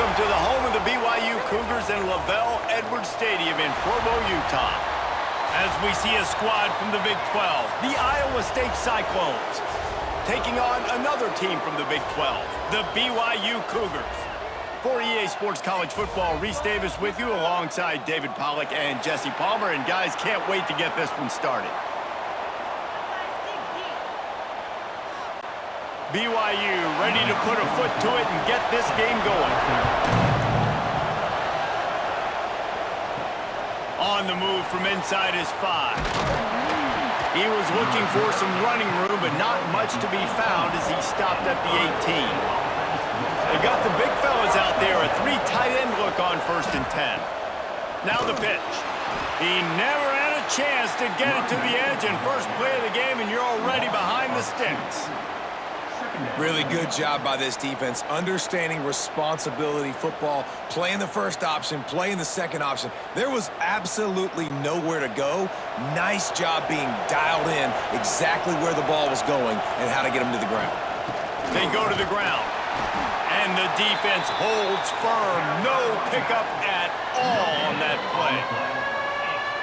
Welcome to the home of the BYU Cougars in Lavelle Edwards Stadium in Provo, Utah. As we see a squad from the Big 12, the Iowa State Cyclones, taking on another team from the Big 12, the BYU Cougars. For EA Sports College Football, Reese Davis with you alongside David Pollack and Jesse Palmer. And guys, can't wait to get this one started. BYU ready to put a foot to it and get this game going. On the move from inside his 5. He was looking for some running room, but not much to be found as he stopped at the 18. They've got the big fellas out there, a 3 tight end look on 1st and 10. Now the pitch. He never had a chance to get it to the edge, and first play of the game, and you're already behind the sticks. Really good job by this defense, understanding responsibility football, playing the first option, playing the second option. There was absolutely nowhere to go. Nice job being dialed in exactly where the ball was going and how to get him to the ground. They go to the ground, and the defense holds firm. No pickup at all on that play.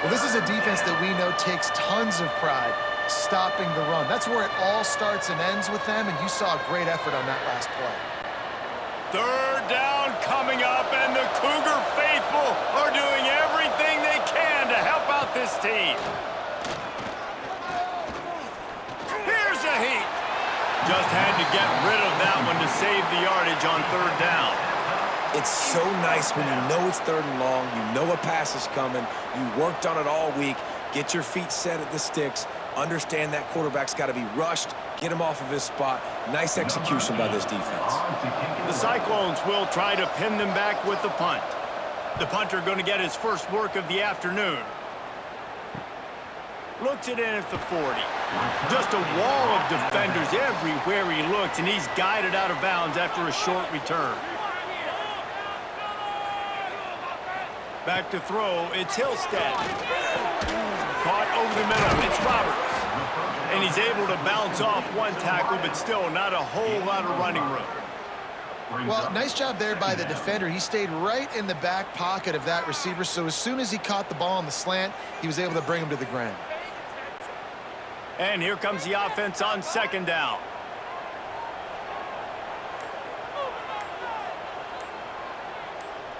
Well, this is a defense that we know takes tons of pride stopping the run. That's where it all starts and ends with them, and you saw a great effort on that last play. 3rd down coming up, and the Cougar faithful are doing everything they can to help out this team. Here's a heat. Just had to get rid of that one to save the yardage on 3rd down. It's so nice when you know it's 3rd and long, you know a pass is coming, you worked on it all week, get your feet set at the sticks, understand that quarterback's got to be rushed, get him off of his spot. Nice execution by this defense. The Cyclones will try to pin them back with the punt. The punter going to get his first work of the afternoon. Looks it in at the 40. Just a wall of defenders everywhere he looks, and he's guided out of bounds after a short return. Back to throw, it's Hillstead. Caught over the middle, it's Roberts. And he's able to bounce off one tackle, but still not a whole lot of running room. Well, nice job there by the defender. He stayed right in the back pocket of that receiver, so as soon as he caught the ball on the slant, he was able to bring him to the ground. And here comes the offense on 2nd down.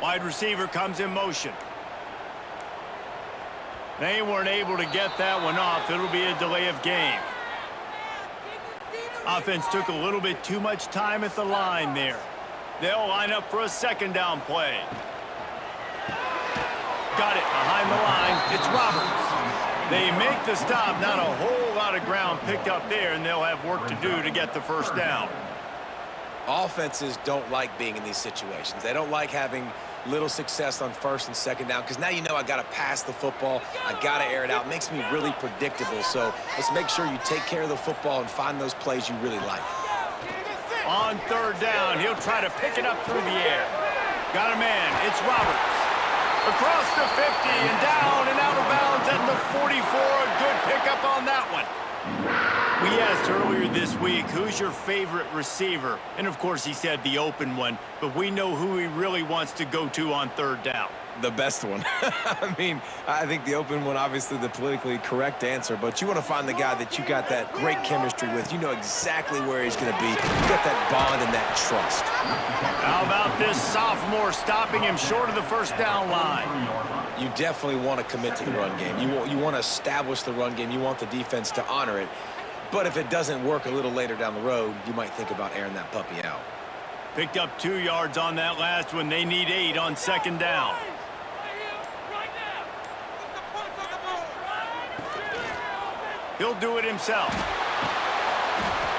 Wide receiver comes in motion. They weren't able to get that one off. It'll be a delay of game. Offense took a little bit too much time at the line there. They'll line up for a 2nd down play. Got it behind the line. It's Roberts. They make the stop. Not a whole lot of ground picked up there, and they'll have work to do to get the 1st down. Offenses don't like being in these situations. They don't like having little success on 1st and 2nd down because now you know I got to pass the football. I got to air it out. It makes me really predictable. So let's make sure you take care of the football and find those plays you really like. On 3rd down, he'll try to pick it up through the air. Got a man. It's Roberts. Across the 50 and down and out of bounds at the 44. A good pickup on that one. We asked earlier this week, who's your favorite receiver? And, of course, he said the open one, but we know who he really wants to go to on 3rd down. The best one. I mean, I think the open one, obviously the politically correct answer, but you want to find the guy that you got that great chemistry with. You know exactly where he's going to be. You got that bond and that trust. How about this sophomore stopping him short of the 1st down line? You definitely want to commit to the run game. You want to establish the run game. You want the defense to honor it. But if it doesn't work a little later down the road, you might think about airing that puppy out. Picked up 2 yards on that last one. They need 8 on 2nd down. He'll do it himself.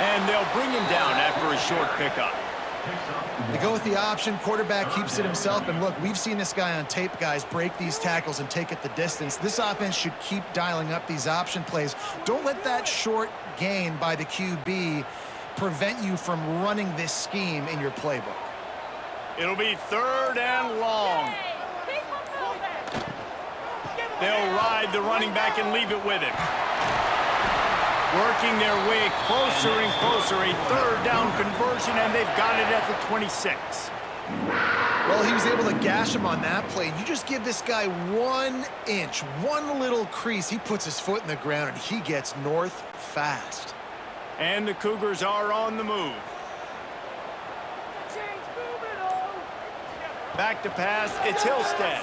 And they'll bring him down after a short pickup. They go with the option. Quarterback keeps it himself. And look, we've seen this guy on tape, guys, break these tackles and take it the distance. This offense should keep dialing up these option plays. Don't let that short gain by the QB prevent you from running this scheme in your playbook. It'll be 3rd and long. They'll ride the running back and leave it with him. Working their way closer and closer. A 3rd down conversion, and they've got it at the 26. Well, he was able to gash him on that play. You just give this guy 1 inch, one little crease. He puts his foot in the ground, and he gets north fast. And the Cougars are on the move. Back to pass, it's Hillstead.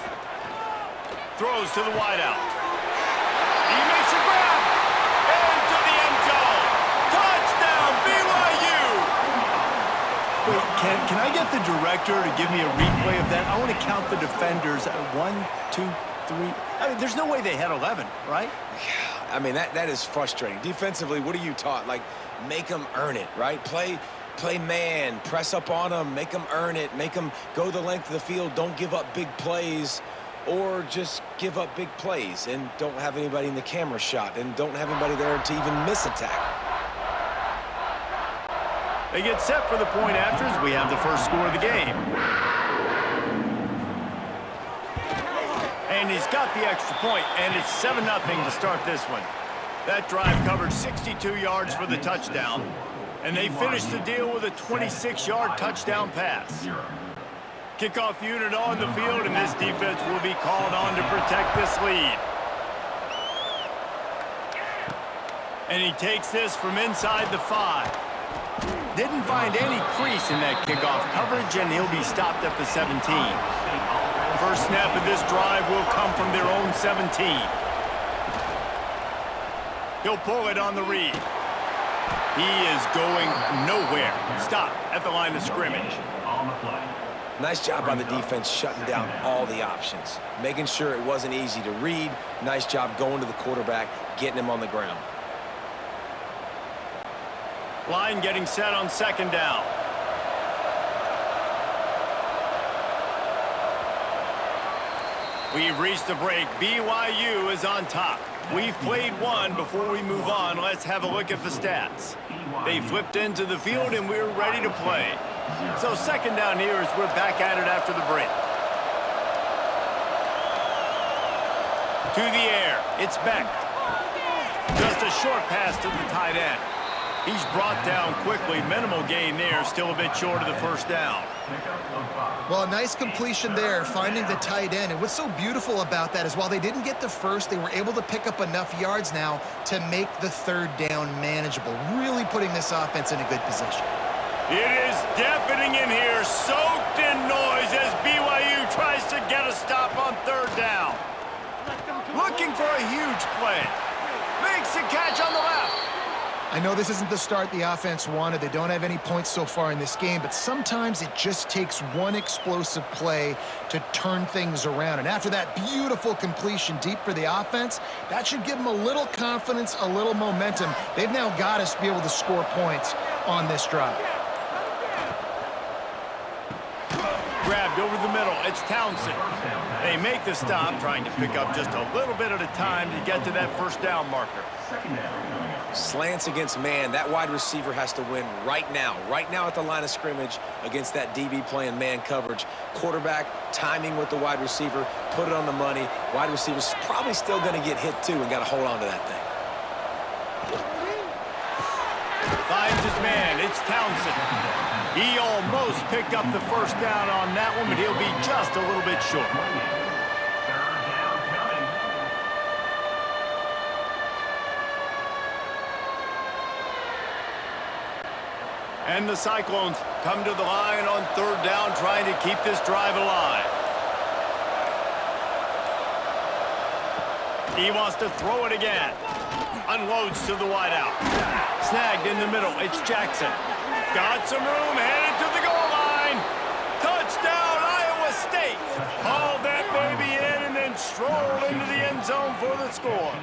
Throws to the wideout. He makes a grab. Into the end zone. Touchdown, BYU! Wait, can I get the director to give me a replay of that? I want to count the defenders. 1, 2, 3. I mean, there's no way they had 11, right? I mean, that is frustrating. Defensively, what are you taught? Like, make them earn it, right? Play man, press up on them, make them earn it, make them go the length of the field, don't give up big plays, or just give up big plays and don't have anybody in the camera shot and don't have anybody there to even miss a tackle. They get set for the point after as we have the first score of the game. And he's got the extra point, and it's 7-0 to start this one. That drive covered 62 yards for the touchdown, and they finished the deal with a 26-yard touchdown pass. Kickoff unit on the field, and this defense will be called on to protect this lead. And he takes this from inside the 5. Didn't find any crease in that kickoff coverage, and he'll be stopped at the 17. First snap of this drive will come from their own 17. He'll pull it on the read. He is going nowhere. Stop at the line of scrimmage. Nice job by the defense shutting down all the options, making sure it wasn't easy to read. Nice job going to the quarterback, getting him on the ground. Line getting set on second down. We've reached the break. BYU is on top. We've played one. Before we move on, let's have a look at the stats. They flipped into the field, and we're ready to play. So second down here as we're back at it after the break. To the air. It's Beck. Just a short pass to the tight end. He's brought down quickly. Minimal gain there. Still a bit short of the first down. Well, a nice completion there, finding the tight end. And what's so beautiful about that is while they didn't get the first, they were able to pick up enough yards now to make the third down manageable. Really putting this offense in a good position. It is deafening in here, soaked in noise as BYU tries to get a stop on third down. Looking for a huge play. Makes a catch on the left. I know this isn't the start the offense wanted. They don't have any points so far in this game, but sometimes it just takes one explosive play to turn things around. And after that beautiful completion deep for the offense, that should give them a little confidence, a little momentum. They've now got us to be able to score points on this drive. Grabbed over the middle. It's Townsend. They make the stop, trying to pick up just a little bit at a time to get to that first down marker. Slants against man. That wide receiver has to win right now at the line of scrimmage against that DB playing man coverage. Quarterback timing with the wide receiver, put it on the money. Wide receiver's probably still going to get hit too and got to hold on to that thing. Finds his man. It's Townsend. He almost picked up the first down on that one, but he'll be just a little bit short. And the Cyclones come to the line on third down, trying to keep this drive alive. He wants to throw it again. Unloads to the wideout. Snagged in the middle. It's Jackson. Got some room, headed to the goal line. Touchdown, Iowa State. Hauled that baby in and then strolled into the end zone for the score.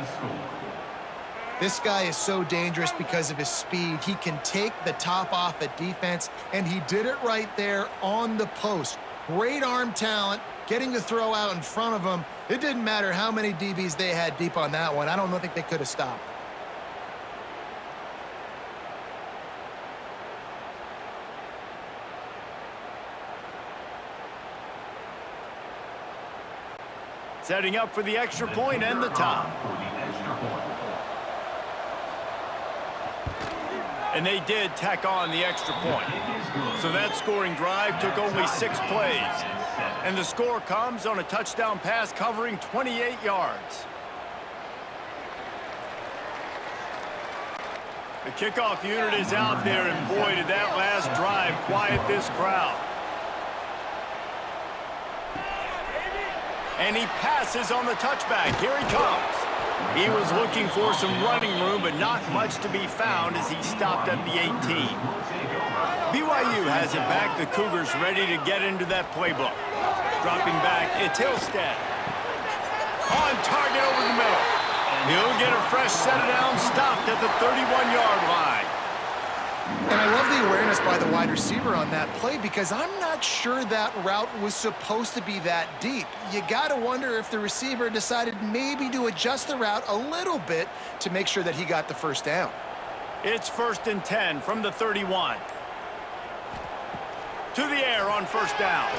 This guy is so dangerous because of his speed. He can take the top off a defense, and he did it right there on the post. Great arm talent, getting the throw out in front of him. It didn't matter how many DBs they had deep on that one. I don't think they could have stopped. Setting up for the extra point and the tie. And they did tack on the extra point. So that scoring drive took only 6 plays. And the score comes on a touchdown pass covering 28 yards. The kickoff unit is out there, and boy, did that last drive quiet this crowd. And he passes on the touchback. Here he comes. He was looking for some running room, but not much to be found as he stopped at the 18. BYU has it back. The Cougars ready to get into that playbook. Dropping back, it's Hillstead. On target over the middle. He'll get a fresh set down, stopped at the 31-yard line. And I love the awareness by the wide receiver on that play because I'm not sure that route was supposed to be that deep. You got to wonder if the receiver decided maybe to adjust the route a little bit to make sure that he got the first down. It's 1st and 10 from the 31. To the air on first down.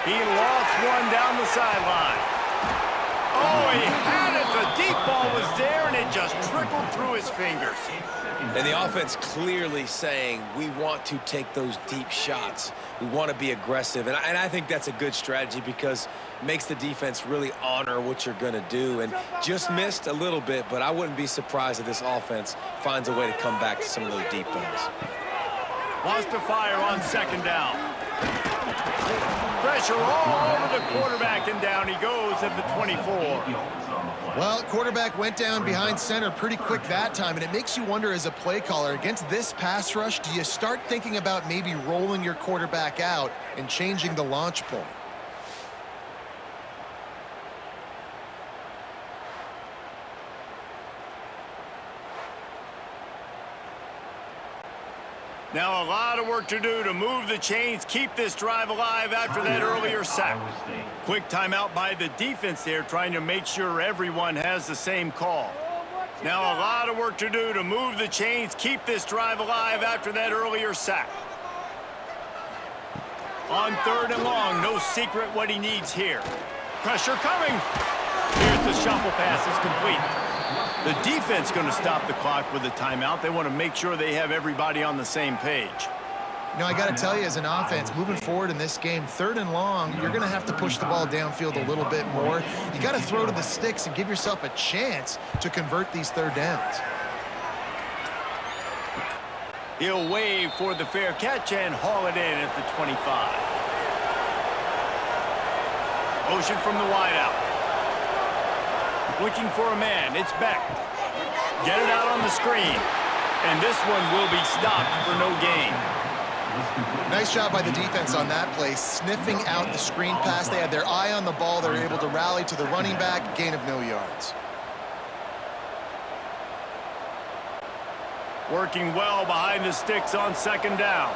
He lost one down the sideline. Oh, he had it. The deep ball was there, and it just trickled through his fingers. And the offense clearly saying, we want to take those deep shots. We want to be aggressive. And I think that's a good strategy because it makes the defense really honor what you're going to do. And just missed a little bit, but I wouldn't be surprised if this offense finds a way to come back to some of those deep balls. Wants to fire on second down. Pressure all over the quarterback, and down he goes at the 24. Well, quarterback went down behind center pretty quick that time, and it makes you wonder as a play caller, against this pass rush, do you start thinking about maybe rolling your quarterback out and changing the launch point? Now a lot of work to do to move the chains, keep this drive alive after that earlier sack. Quick timeout by the defense there, trying to make sure everyone has the same call. Now a lot of work to do to move the chains, keep this drive alive after that earlier sack. On 3rd and long, no secret what he needs here. Pressure coming. Here's the shuffle pass, it's complete. The defense going to stop the clock with a timeout. They want to make sure they have everybody on the same page. You know, I got to tell you, as an offense, moving forward in this game, 3rd and long, you're going to have to push the ball downfield a little bit more. You got to throw to the sticks and give yourself a chance to convert these 3rd downs. He'll wave for the fair catch and haul it in at the 25. Motion from the wideout. Looking for a man. It's Beck. Get it out on the screen. And this one will be stopped for no gain. Nice job by the defense on that play, sniffing out the screen pass. They had their eye on the ball. They were able to rally to the running back, gain of no yards. Working well behind the sticks on second down.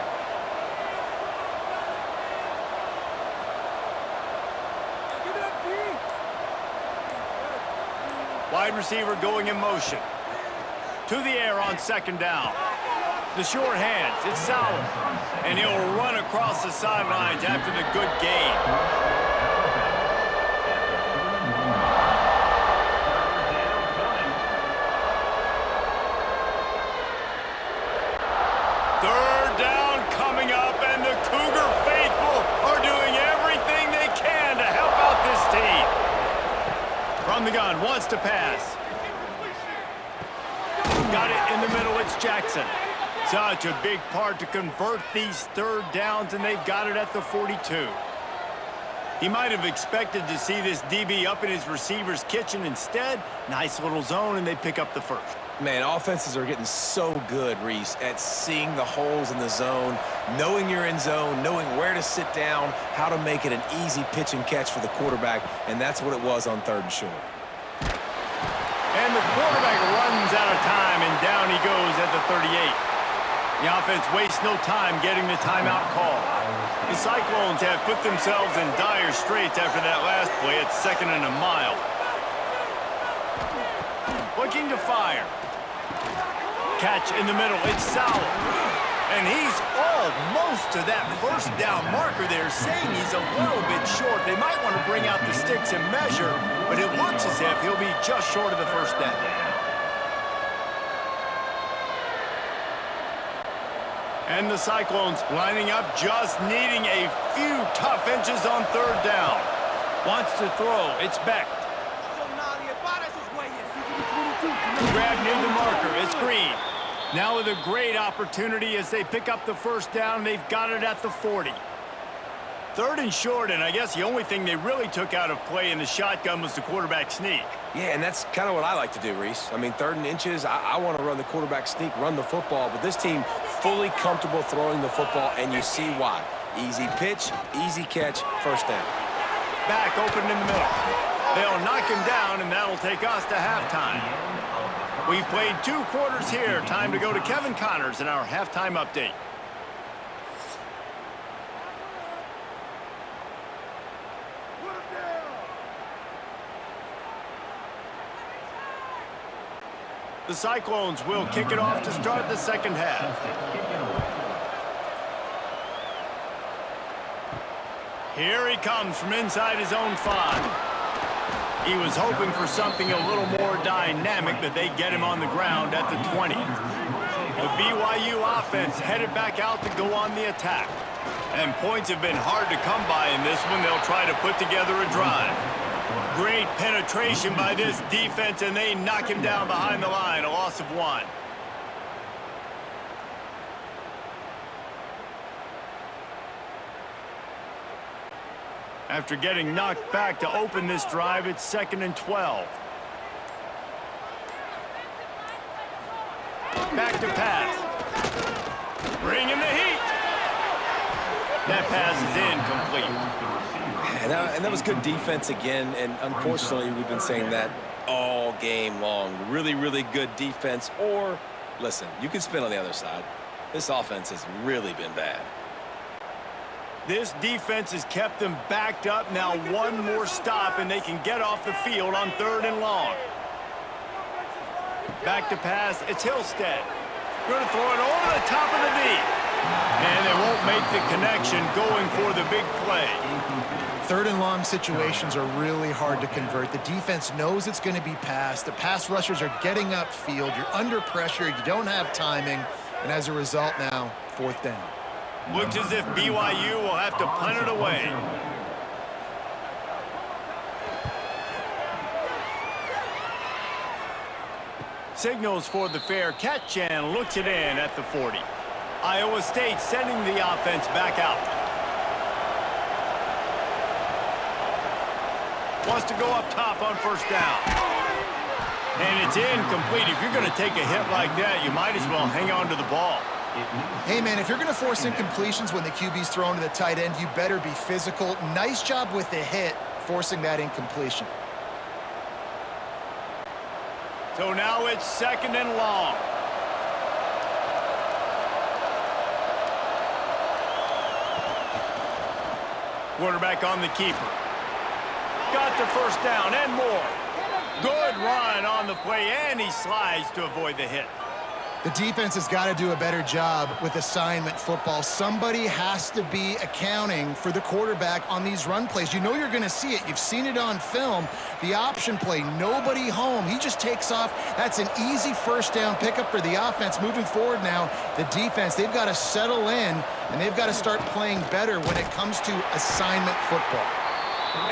Wide receiver going in motion. To the air on second down. The short hands, it's Sauer. And he'll run across the sidelines after the good gain. Third down coming up, and the Cougar faithful are doing everything they can to help out this team. From the gun, wants to pass. Got it in the middle, it's Jackson. Such a big part to convert these 3rd downs, and they've got it at the 42. He might have expected to see this DB up in his receiver's kitchen. Instead, nice little zone, and they pick up the first. Man, offenses are getting so good, Reese, at seeing the holes in the zone, knowing you're in zone, knowing where to sit down, how to make it an easy pitch and catch for the quarterback, and that's what it was on 3rd and short. And the quarterback runs out of time, and down he goes at the 38. The offense wastes no time getting the timeout call. The Cyclones have put themselves in dire straits after that last play at 2nd and a mile. Looking to fire. Catch in the middle, it's Sauer. And he's almost to that first down marker there, saying he's a little bit short. They might want to bring out the sticks and measure, but it looks as if he'll be just short of the first down. And the Cyclones lining up, just needing a few tough inches on third down. Wants to throw. It's Beck. Grab near the marker. It's Green. Now with a great opportunity as they pick up the first down. They've got it at the 40. Third and short, and I guess the only thing they really took out of play in the shotgun was the quarterback sneak. Yeah, and that's kind of what I like to do, Reese. I mean, 3rd and inches, I want to run the quarterback sneak, run the football, but this team fully comfortable throwing the football, and you see why. Easy pitch, easy catch, first down. Back open in the middle. They'll knock him down, and that'll take us to halftime. We've played 2 quarters here. Time to go to Kevin Connors in our halftime update. The Cyclones will kick it off to start the second half. Here he comes from inside his own 5. He was hoping for something a little more dynamic, but they get him on the ground at the 20. The BYU offense headed back out to go on the attack. And points have been hard to come by in this one. They'll try to put together a drive. Great penetration by this defense, and they knock him down behind the line, a loss of 1. After getting knocked back to open this drive, it's 2nd and 12. Back to pass. Bringing the heat. That pass is incomplete. And that was good defense again, and unfortunately, we've been saying that all game long. Really, really good defense, or, listen, you can spin on the other side. This offense has really been bad. This defense has kept them backed up. Now one more stop, and they can get off the field on 3rd and long. Back to pass. It's Hillstead. Going to throw it over the top of the D. And they won't make the connection going for the big play. 3rd and long situations are really hard to convert. The defense knows it's going to be passed. The pass rushers are getting upfield. You're under pressure. You don't have timing. And as a result now, 4th down. Looks as if BYU will have to punt it away. Signals for the fair catch and looks it in at the 40. Iowa State sending the offense back out. Wants to go up top on 1st down. And it's incomplete. If you're going to take a hit like that, you might as well hang on to the ball. Hey, man, if you're going to force incompletions when the QB's thrown to the tight end, you better be physical. Nice job with the hit, forcing that incompletion. So now it's 2nd and long. Quarterback on the keeper. Got the first down and more. Good run on the play, and he slides to avoid the hit. The defense has got to do a better job with assignment football. Somebody has to be accounting for the quarterback on these run plays. You know you're going to see it. You've seen it on film. The option play, nobody home. He just takes off. That's an easy 1st down pickup for the offense. Moving forward now, the defense, they've got to settle in, and they've got to start playing better when it comes to assignment football.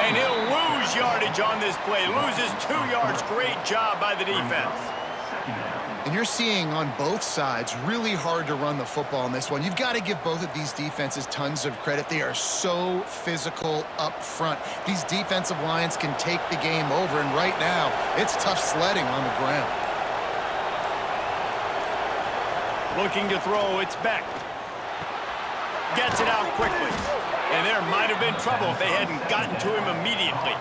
And he'll lose yardage on this play. Loses 2 yards. Great job by the defense. And you're seeing on both sides really hard to run the football in this one. You've got to give both of these defenses tons of credit. They are so physical up front. These defensive lines can take the game over, and right now, it's tough sledding on the ground. Looking to throw, it's Beck. Gets it out quickly. And there might have been trouble if they hadn't gotten to him immediately.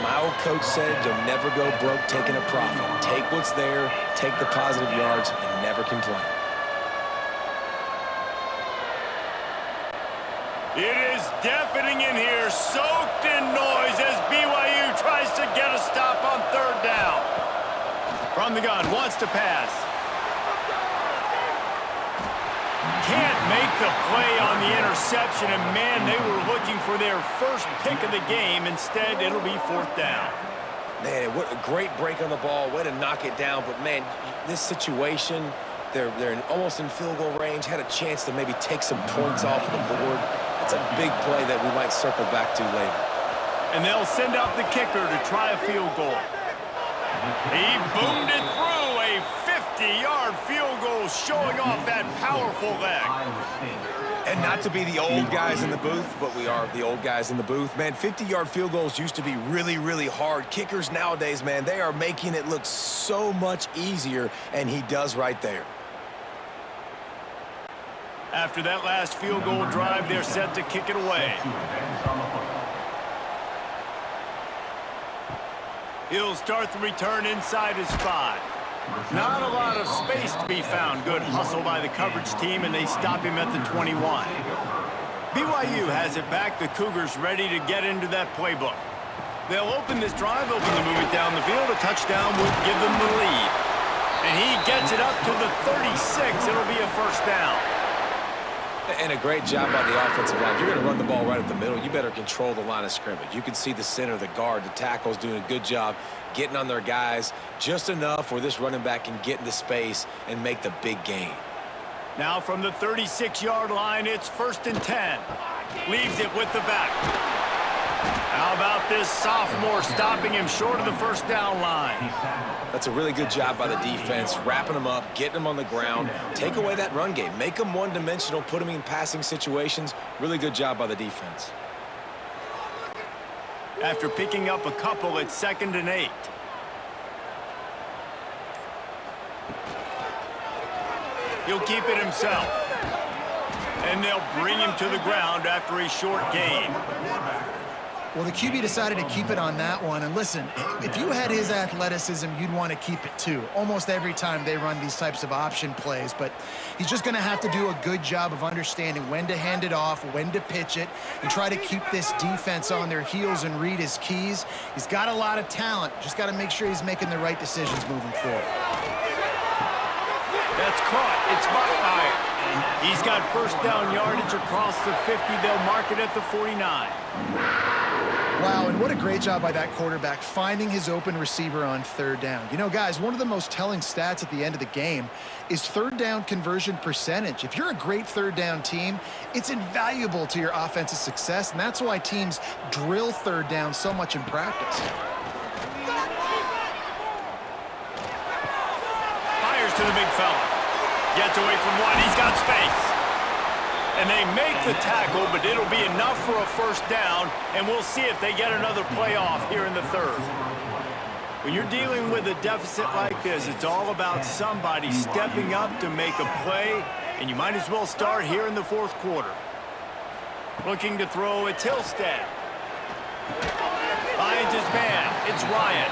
My old coach said you'll never go broke taking a profit. Take what's there, take the positive yards, and never complain. It is deafening in here, soaked in noise as BYU tries to get a stop on 3rd down. From the gun, wants to pass. Can't make the play on the interception, and man, they were looking for their first pick of the game. Instead, it'll be 4th down. Man, what a great break on the ball. Way to knock it down. But, man, this situation, They're almost in field goal range, had a chance to maybe take some points off of the board. It's a big play that we might circle back to later. And they'll send out the kicker to try a field goal. He boomed it through, a 50-yard field goal showing off that powerful leg. And not to be the old guys in the booth, but we are the old guys in the booth. Man, 50-yard field goals used to be really, really hard. Kickers nowadays, man, they are making it look so much easier, and he does right there. After that last field goal drive, they're set to kick it away. He'll start the return inside his 5. Not a lot of space to be found. Good hustle by the coverage team, and they stop him at the 21. BYU has it back. The Cougars ready to get into that playbook. They'll open this drive, looking to move it down the field. A touchdown would give them the lead. And he gets it up to the 36. It'll be a first down. And a great job by the offensive line. If you're going to run the ball right at the middle, you better control the line of scrimmage. You can see the center, the guard, the tackles doing a good job getting on their guys just enough where this running back can get into space and make the big gain. Now from the 36-yard line, it's 1st and 10. Leaves it with the back. How about this sophomore stopping him short of the first down line? That's a really good job by the defense, wrapping them up, getting them on the ground, take away that run game, make them one-dimensional, put them in passing situations. Really good job by the defense. After picking up a couple, it's 2nd and 8. He'll keep it himself. And they'll bring him to the ground after a short gain. Well, the QB decided to keep it on that one. And listen, if you had his athleticism, you'd want to keep it too. Almost every time they run these types of option plays. But he's just going to have to do a good job of understanding when to hand it off, when to pitch it, and try to keep this defense on their heels and read his keys. He's got a lot of talent. Just got to make sure he's making the right decisions moving forward. That's caught. It's Buckmeyer. He's got first down yardage across the 50. They'll mark it at the 49. Wow, and what a great job by that quarterback finding his open receiver on 3rd down. You know, guys, one of the most telling stats at the end of the game is 3rd down conversion percentage. If you're a great 3rd down team, it's invaluable to your offensive success, and that's why teams drill 3rd down so much in practice. Fires to the big fella. Gets away from one. He's got space. And they make the tackle, but it'll be enough for a first down, and we'll see if they get another playoff here in the 3rd. When you're dealing with a deficit like this, it's all about somebody stepping up to make a play, and you might as well start here in the 4th quarter. Looking to throw, it's Hillstead. Finds his man. It's Ryan.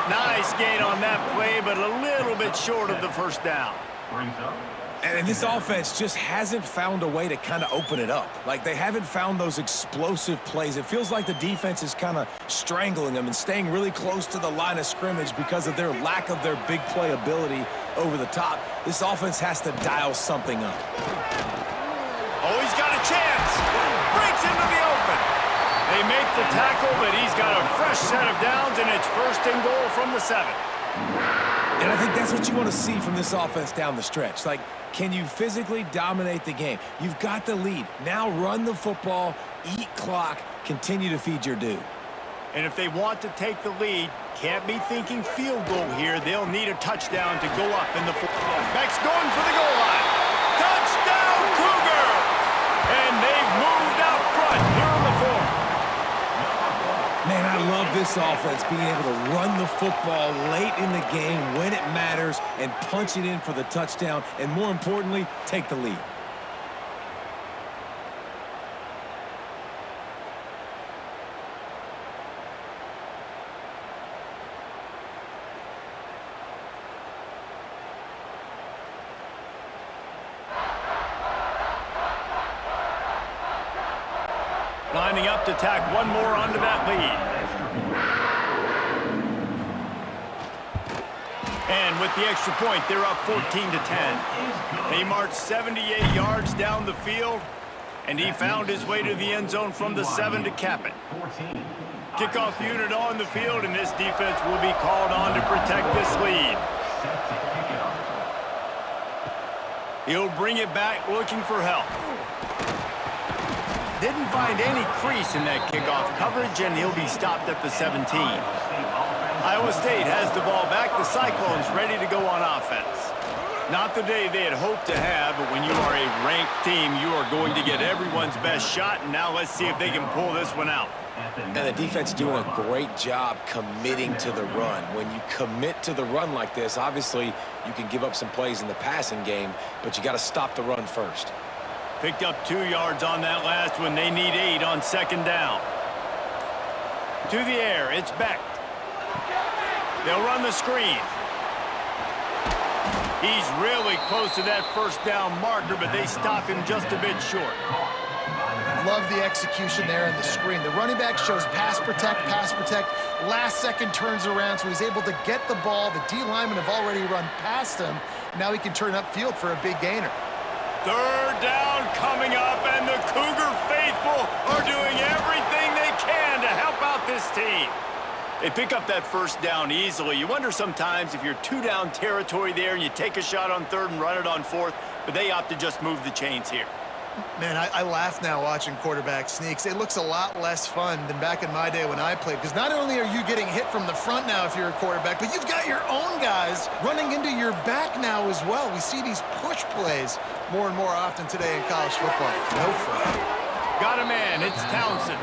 Nice gain on that play, but a little bit short of the first down. And this offense just hasn't found a way to kind of open it up. Like, they haven't found those explosive plays. It feels like the defense is kind of strangling them and staying really close to the line of scrimmage because of their lack of their big play ability over the top. This offense has to dial something up. Oh, he's got a chance. Breaks into the open. They make the tackle, but he's got a fresh set of downs, and it's 1st and goal from the 7. And I think that's what you want to see from this offense down the stretch. Like, can you physically dominate the game? You've got the lead. Now run the football, eat clock, continue to feed your dude. And if they want to take the lead, can't be thinking field goal here. They'll need a touchdown to go up in the 4th. Beck's going for the goal line. Touchdown, Cougar! And they've moved out front here in the 4th. Man, I love this offense being able to run the football late in the game when it matters and punch it in for the touchdown, and more importantly, take the lead. Lining up to tack one more onto that lead. And with the extra point, they're up 14-10. They marched 78 yards down the field, and he found his way to the end zone from the 7 to cap it. Kickoff unit on the field, and this defense will be called on to protect this lead. He'll bring it back looking for help. Didn't find any crease in that kickoff coverage, and he'll be stopped at the 17. Iowa State has the ball back. The Cyclones ready to go on offense. Not the day they had hoped to have, but when you are a ranked team, you are going to get everyone's best shot, and now let's see if they can pull this one out. And the defense is doing a great job committing to the run. When you commit to the run like this, obviously you can give up some plays in the passing game, but you got to stop the run first. Picked up 2 yards on that last one. They need 8 on second down. To the air, it's Beck. They'll run the screen. He's really close to that first down marker, but they stop him just a bit short. Love the execution there in the screen. The running back shows pass protect, last second turns around, so he's able to get the ball. The D linemen have already run past him. Now he can turn upfield for a big gainer. Third down coming up, and the Cougar faithful are doing everything they can to help out this team. They pick up that first down easily. You wonder sometimes if you're 2-down territory there and you take a shot on third and run it on fourth, but they opt to just move the chains here. Man, I laugh now watching quarterback sneaks. It looks a lot less fun than back in my day when I played, because not only are you getting hit from the front now if you're a quarterback, but you've got your own guys running into your back now as well. We see these push plays more and more often today in college football. No fun. Got a man. It's Townsend.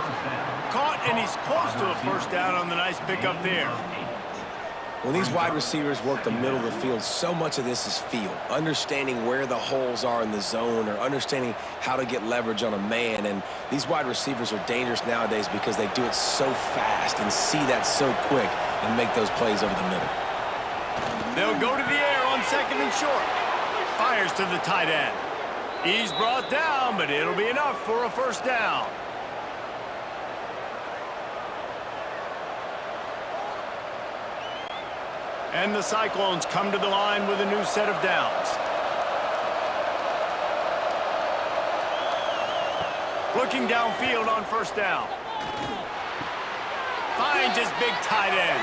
Caught, and he's close to a first down on the nice pickup there. When these wide receivers work the middle of the field, so much of this is feel. Understanding where the holes are in the zone, or understanding how to get leverage on a man. And these wide receivers are dangerous nowadays because they do it so fast and see that so quick and make those plays over the middle. They'll go to the air on second and short. Fires to the tight end. He's brought down, but it'll be enough for a first down. And the Cyclones come to the line with a new set of downs. Looking downfield on first down. Finds his big tight end.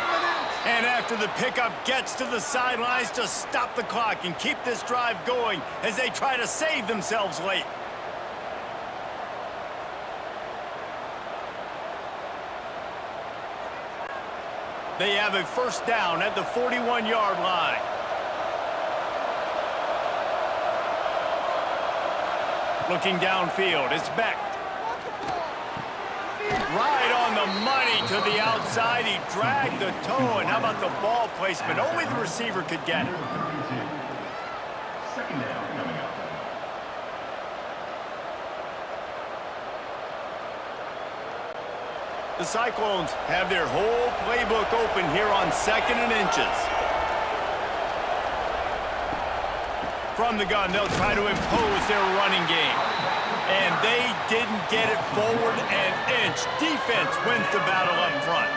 And after the pickup, gets to the sidelines to stop the clock and keep this drive going as they try to save themselves late. They have a first down at the 41-yard line. Looking downfield, it's Beck. Right on the money to the outside. He dragged the toe, and how about the ball placement? Only the receiver could get it. Second down coming up. The Cyclones have their whole playbook open here on second and inches. From the gun, they'll try to impose their running game. And they didn't get it forward an inch. Defense wins the battle up front.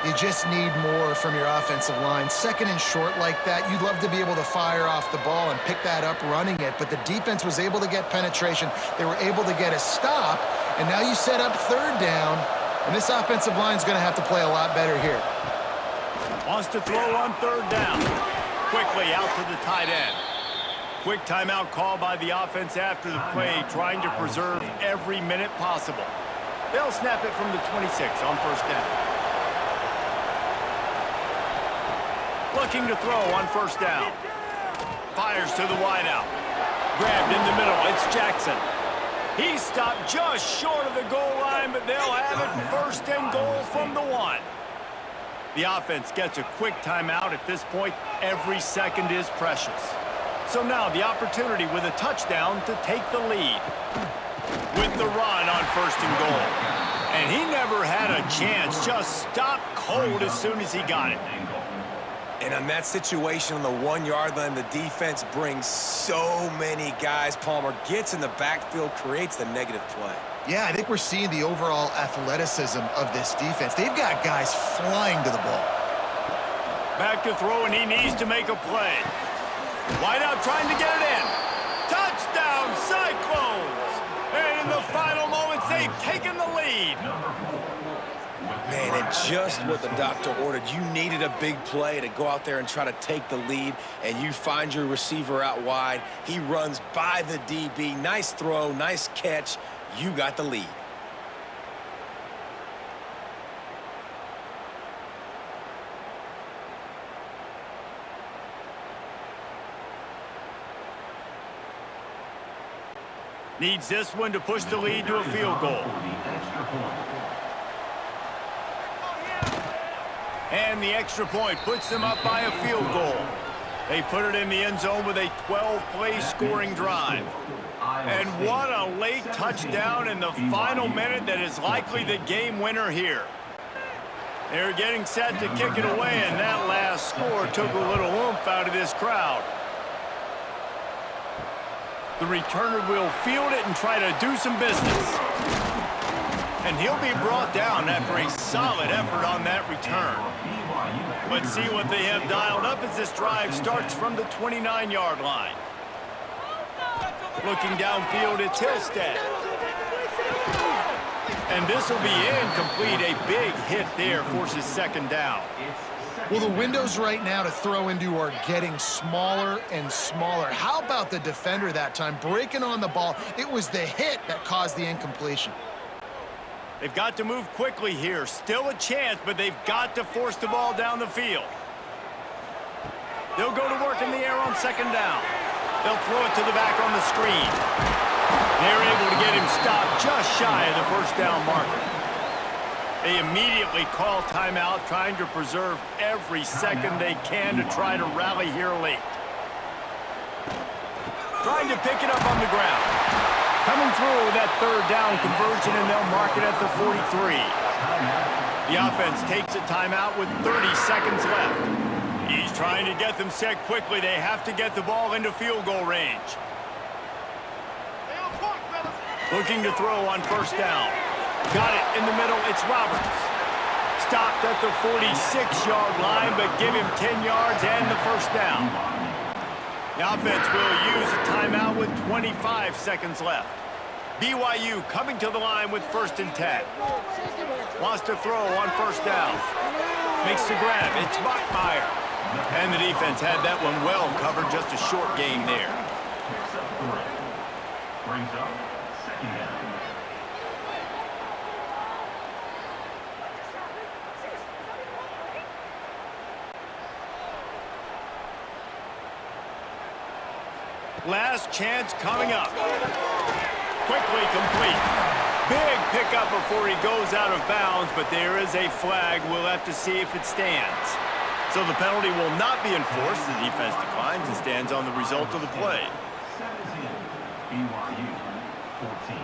You just need more from your offensive line. Second and short like that, you'd love to be able to fire off the ball and pick that up running it, but the defense was able to get penetration. They were able to get a stop, and now you set up third down, and this offensive line is going to have to play a lot better here. Wants to throw on third down. Quickly out to the tight end. Quick timeout call by the offense after the play, trying to preserve every minute possible. They'll snap it from the 26 on first down. Looking to throw on first down. Fires to the wideout. Grabbed in the middle, it's Jackson. He stopped just short of the goal line, but they'll have it first and goal from the 1. The offense gets a quick timeout. At this point, every second is precious. So now the opportunity with a touchdown to take the lead. With the run on first and goal. And he never had a chance, just stopped cold as soon as he got it. And on that situation on the 1-yard line, the defense brings so many guys. Palmer gets in the backfield, creates the negative play. Yeah, I think we're seeing the overall athleticism of this defense. They've got guys flying to the ball. Back to throw, and he needs to make a play. Wideout trying to get it in. Touchdown, Cyclones! And in the final moments, they've taken the lead. Man, and just what the doctor ordered. You needed a big play to go out there and try to take the lead, and you find your receiver out wide. He runs by the DB. Nice throw, nice catch. You got the lead. Needs this one to push the lead to a field goal. And the extra point puts them up by a field goal. They put it in the end zone with a 12-play scoring drive. And what a late touchdown in the final minute that is likely the game winner here. They're getting set to kick it away, and that last score took a little oomph out of this crowd. The returner will field it and try to do some business. And he'll be brought down after a solid effort on that return. Let's see what they have dialed up as this drive starts from the 29-yard line. Looking downfield, it's Hillstead. And this will be incomplete. A big hit there forces second down. Well, the windows right now to throw into are getting smaller and smaller. How about the defender that time breaking on the ball? It was the hit that caused the incompletion. They've got to move quickly here. Still a chance, but they've got to force the ball down the field. They'll go to work in the air on second down. They'll throw it to the back on the screen. They're able to get him stopped just shy of the first down marker. They immediately call timeout, trying to preserve every second they can to try to rally here late. Trying to pick it up on the ground. Coming through with that third down conversion, and they'll mark it at the 43. The offense takes a timeout with 30 seconds left. He's trying to get them set quickly. They have to get the ball into field goal range. Looking to throw on first down. Got it in the middle. It's Roberts. Stopped at the 46-yard line, but give him 10 yards and the first down. The offense will use a timeout with 25 seconds left. BYU coming to the line with 1st and 10. Wants to throw on first down. Makes the grab. It's Bachmeier. And the defense had that one well covered. Just a short gain there. Brings up second down. Last chance coming up. Quickly complete. Big pickup before he goes out of bounds, but there is a flag. We'll have to see if it stands. So the penalty will not be enforced. The defense declines and stands on the result of the play. BYU 14.